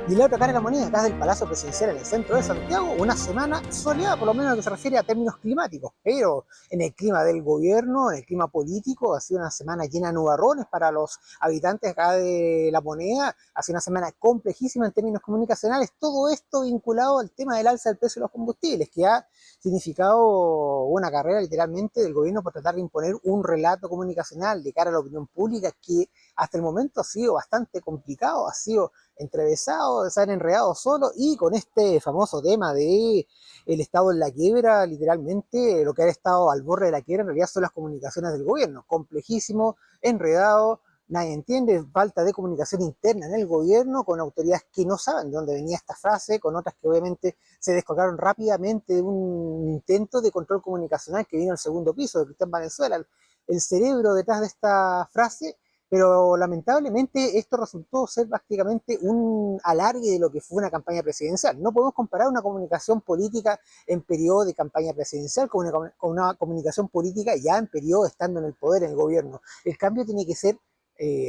Y la otra cara de la moneda, acá del Palacio Presidencial en el centro de Santiago, una semana soleada, por lo menos en lo que se refiere a términos climáticos. Pero en el clima del gobierno, en el clima político, ha sido una semana llena de nubarrones para los habitantes acá de la moneda. Ha sido una semana complejísima en términos comunicacionales. Todo esto vinculado al tema del alza del precio de los combustibles, que ha significado una carrera literalmente del gobierno por tratar de imponer un relato comunicacional de cara a la opinión pública que hasta el momento ha sido bastante complicado, ha sido entrevesado, se han enredado solo y con este famoso tema de el Estado en la quiebra, literalmente lo que ha estado al borde de la quiebra en realidad son las comunicaciones del gobierno, complejísimo, enredado, nadie entiende, falta de comunicación interna en el gobierno, con autoridades que no saben de dónde venía esta frase, con otras que obviamente se descolgaron rápidamente de un intento de control comunicacional que vino al segundo piso de Cristian Valenzuela. El cerebro detrás de esta frase, pero lamentablemente esto resultó ser prácticamente un alargue de lo que fue una campaña presidencial. No podemos comparar una comunicación política en periodo de campaña presidencial con una comunicación política ya en periodo estando en el poder, en el gobierno. El cambio tiene que ser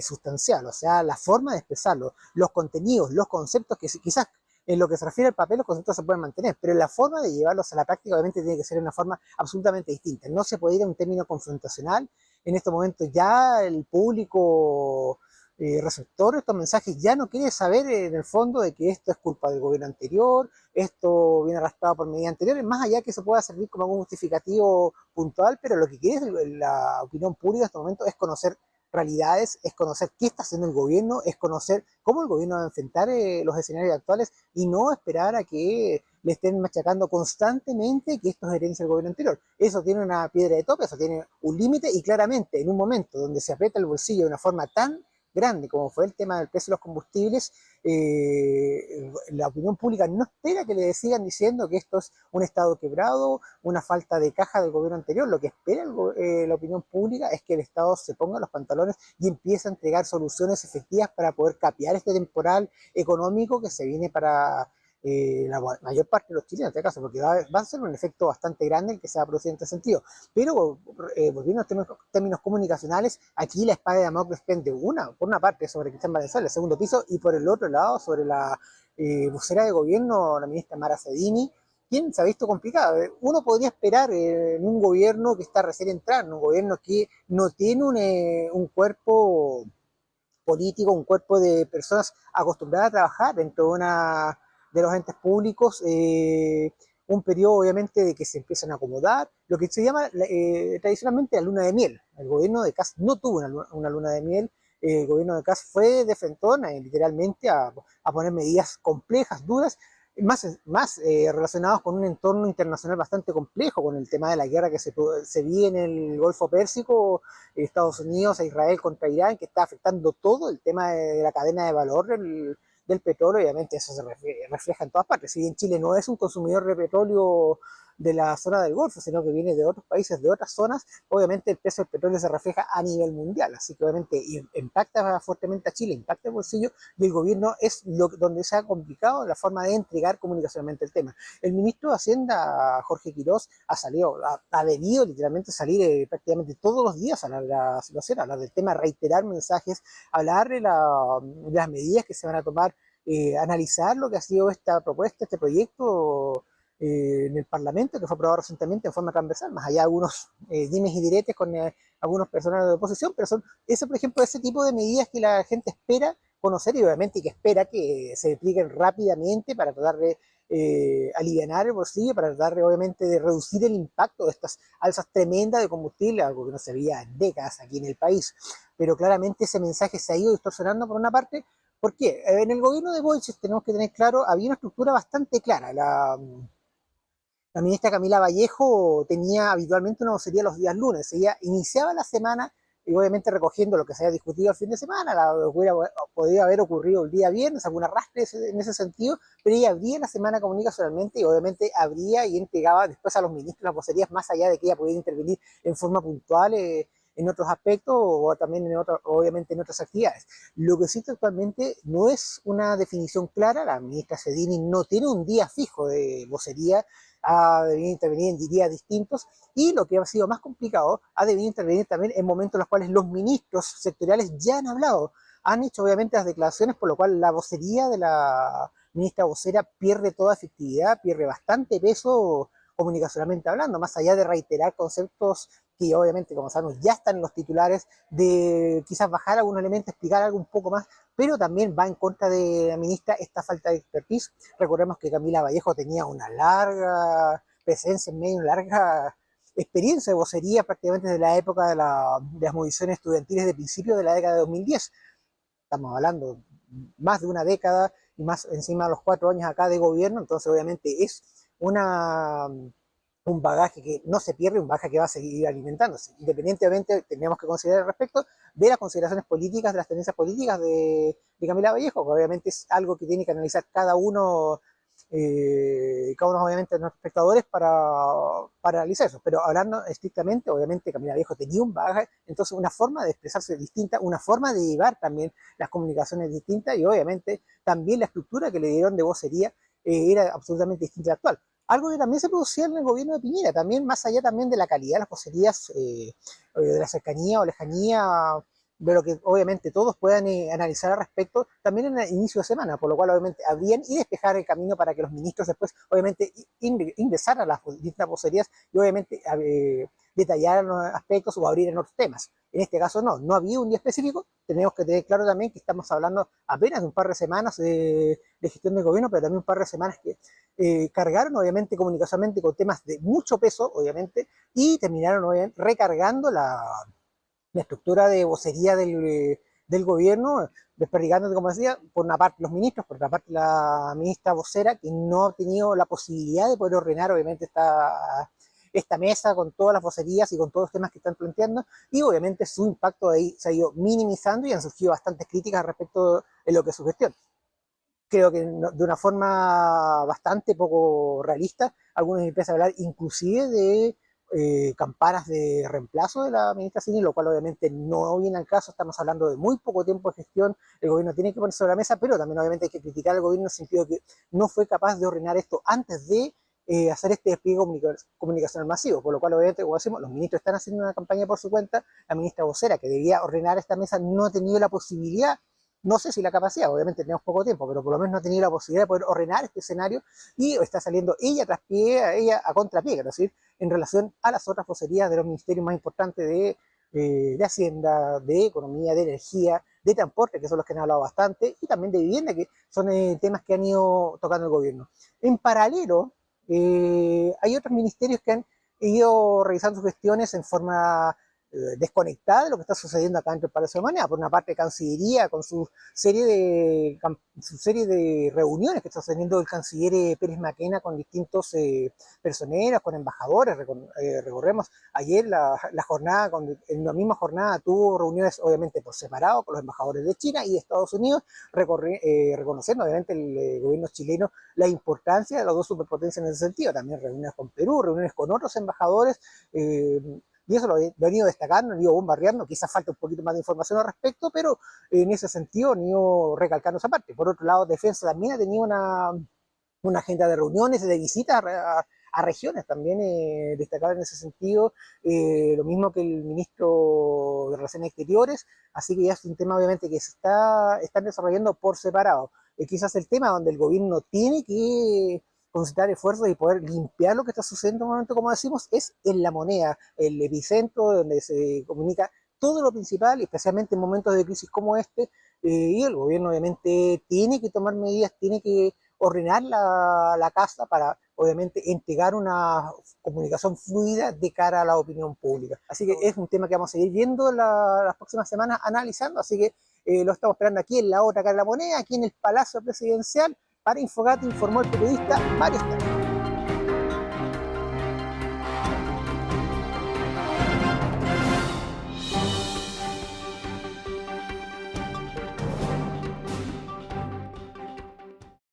sustancial, o sea, la forma de expresarlo, los contenidos, los conceptos que quizás en lo que se refiere al papel, los conceptos se pueden mantener, pero la forma de llevarlos a la práctica obviamente tiene que ser de una forma absolutamente distinta. No se puede ir a un término confrontacional. En estos momentos ya el público receptor de estos mensajes ya no quiere saber en el fondo de que esto es culpa del gobierno anterior, esto viene arrastrado por medidas anteriores, más allá que eso pueda servir como algún justificativo puntual, pero lo que quiere la opinión pública en estos momentos es conocer realidades, es conocer qué está haciendo el gobierno, es conocer cómo el gobierno va a enfrentar los escenarios actuales y no esperar a que le estén machacando constantemente que esto es herencia del gobierno anterior. Eso tiene una piedra de tope, eso tiene un límite y claramente en un momento donde se aprieta el bolsillo de una forma tan grande como fue el tema del precio de los combustibles, la opinión pública no espera que le sigan diciendo que esto es un Estado quebrado, una falta de caja del gobierno anterior. Lo que espera la opinión pública es que el Estado se ponga los pantalones y empiece a entregar soluciones efectivas para poder capear este temporal económico que se viene para la mayor parte de los chilenos, en este caso, porque va a ser un efecto bastante grande el que se va a producir en este sentido. Pero, volviendo a términos comunicacionales, aquí la espada de Damocles pende por una parte sobre Cristian Valenzuela, el segundo piso, y por el otro lado sobre la vocera de gobierno, la ministra Mara Cedini, quien se ha visto complicado. Uno podría esperar en un gobierno que está recién entrando, un gobierno que no tiene un cuerpo político, un cuerpo de personas acostumbradas a trabajar dentro de los entes públicos, un periodo obviamente de que se empiezan a acomodar, lo que se llama tradicionalmente la luna de miel. El gobierno de Kast no tuvo una luna de miel, el gobierno de Kast fue de frentón literalmente a poner medidas complejas, duras, más relacionados con un entorno internacional bastante complejo, con el tema de la guerra que se vive en el Golfo Pérsico, Estados Unidos e Israel contra Irán, que está afectando todo el tema de la cadena de valor del petróleo. Obviamente eso se refleja en todas partes. Si bien Chile no es un consumidor de petróleo de la zona del Golfo, sino que viene de otros países, de otras zonas, obviamente el precio del petróleo se refleja a nivel mundial, así que obviamente impacta fuertemente a Chile, impacta el bolsillo, y el gobierno es donde se ha complicado la forma de entregar comunicacionalmente el tema. El ministro de Hacienda, Jorge Quirós, ha debido literalmente salir prácticamente todos los días a hablar de la situación, a hablar del tema, reiterar mensajes, hablar de las medidas que se van a tomar, analizar lo que ha sido esta propuesta, este proyecto en el Parlamento, que fue aprobado recientemente en forma transversal, más allá de algunos dimes y diretes con algunos personajes de oposición, pero son ese, por ejemplo, ese tipo de medidas que la gente espera conocer y obviamente que espera que se apliquen rápidamente para tratar de aliviar el bolsillo, para tratar de, obviamente de reducir el impacto de estas alzas tremendas de combustible, algo que no se veía en décadas aquí en el país. Pero claramente ese mensaje se ha ido distorsionando por una parte. ¿Por qué? En el gobierno de Boric, tenemos que tener claro, había una estructura bastante clara. La ministra Camila Vallejo tenía habitualmente una vocería los días lunes. Ella iniciaba la semana y obviamente recogiendo lo que se había discutido el fin de semana, podría haber ocurrido el día viernes, algún arrastre en ese sentido, pero ella abría la semana comunicacionalmente y obviamente abría y entregaba después a los ministros las vocerías, más allá de que ella pudiera intervenir en forma puntual en otros aspectos o también obviamente en otras actividades. Lo que existe actualmente no es una definición clara, la ministra Cedini no tiene un día fijo de vocería, ha debido intervenir en días distintos, y lo que ha sido más complicado, ha debido intervenir también en momentos en los cuales los ministros sectoriales ya han hablado. han hecho obviamente las declaraciones, por lo cual la vocería de la ministra vocera pierde toda efectividad, pierde bastante peso comunicacionalmente hablando, más allá de reiterar conceptos que obviamente, como sabemos, ya están en los titulares, de quizás bajar algunos elementos, explicar algo un poco más, pero también va en contra de la ministra esta falta de expertise. Recordemos que Camila Vallejo tenía una larga presencia en medio, una larga experiencia de vocería prácticamente desde la época de las movilizaciones estudiantiles de principios de la década de 2010. Estamos hablando más de una década y más encima de los 4 años acá de gobierno, entonces obviamente es un bagaje que no se pierde, un bagaje que va a seguir alimentándose. Independientemente, tenemos que considerar al respecto de las consideraciones políticas, de las tendencias políticas de Camila Vallejo, que obviamente es algo que tiene que analizar cada uno obviamente de nuestros espectadores para analizar eso. Pero hablando estrictamente, obviamente Camila Vallejo tenía un bagaje, entonces una forma de expresarse distinta, una forma de llevar también las comunicaciones distintas y obviamente también la estructura que le dieron de vocería era absolutamente distinta a la actual. Algo que también se producía en el gobierno de Piñera, también más allá también de la calidad de las vocerías, de la cercanía o lejanía, de lo que obviamente todos puedan analizar al respecto, también en el inicio de semana, por lo cual obviamente abrían y despejar el camino para que los ministros después obviamente ingresaran a las distintas vocerías y obviamente detallaran los aspectos o abrieran otros temas. En este caso no había un día específico, tenemos que tener claro también que estamos hablando apenas de un par de semanas de gestión del gobierno, pero también un par de semanas que cargaron obviamente comunicacionalmente con temas de mucho peso, obviamente, y terminaron obviamente recargando la estructura de vocería del gobierno, desperdigando, como decía, por una parte los ministros, por otra parte la ministra vocera, que no ha tenido la posibilidad de poder ordenar obviamente esta mesa con todas las vocerías y con todos los temas que están planteando, y obviamente su impacto ahí se ha ido minimizando y han surgido bastantes críticas respecto de lo que es su gestión. Creo que de una forma bastante poco realista, algunos empiezan a hablar inclusive de campanas de reemplazo de la ministra Cini, lo cual obviamente no viene al caso, estamos hablando de muy poco tiempo de gestión, el gobierno tiene que ponerse sobre la mesa, pero también obviamente hay que criticar al gobierno en el sentido de que no fue capaz de ordenar esto antes de hacer este despliegue comunicacional masivo, por lo cual obviamente, como decimos, los ministros están haciendo una campaña por su cuenta, la ministra vocera que debía ordenar esta mesa no ha tenido la posibilidad, no sé si la capacidad, obviamente tenemos poco tiempo, pero por lo menos no ha tenido la posibilidad de poder ordenar este escenario y está saliendo ella tras pie, ella a contrapié, quiero decir, en relación a las otras vocerías de los ministerios más importantes de Hacienda, de Economía, de Energía, de Transporte, que son los que han hablado bastante, y también de Vivienda, que son temas que han ido tocando el gobierno. En paralelo, hay otros ministerios que han ido realizando sus gestiones en forma desconectada de lo que está sucediendo acá dentro del Palacio de Moneda. Por una parte, Cancillería, con su serie de reuniones que está teniendo el canciller Pérez Maquena con distintos personeros, con embajadores. Recordemos, ayer la jornada, en la misma jornada tuvo reuniones obviamente por separado con los embajadores de China y de Estados Unidos, reconociendo obviamente el gobierno chileno la importancia de las dos superpotencias en ese sentido. También reuniones con Perú, reuniones con otros embajadores, y eso lo he venido destacando, lo he ido bombardeando, quizás falta un poquito más de información al respecto, pero en ese sentido he ido recalcando esa parte. Por otro lado, Defensa también ha tenido una agenda de reuniones, de visitas a regiones también destacado en ese sentido, lo mismo que el ministro de Relaciones Exteriores, así que ya es un tema obviamente que están desarrollando por separado. Quizás el tema donde el gobierno tiene que concentrar esfuerzos y poder limpiar lo que está sucediendo en un momento, como decimos, es en la moneda, el epicentro donde se comunica todo lo principal, especialmente en momentos de crisis como este, y el gobierno obviamente tiene que tomar medidas, tiene que ordenar la casa para obviamente entregar una comunicación fluida de cara a la opinión pública. Así que es un tema que vamos a seguir viendo las próximas semanas, analizando, así que lo estamos esperando aquí en la otra cara de la moneda, aquí en el Palacio Presidencial. Para Infogate informó el periodista Mario Stanley.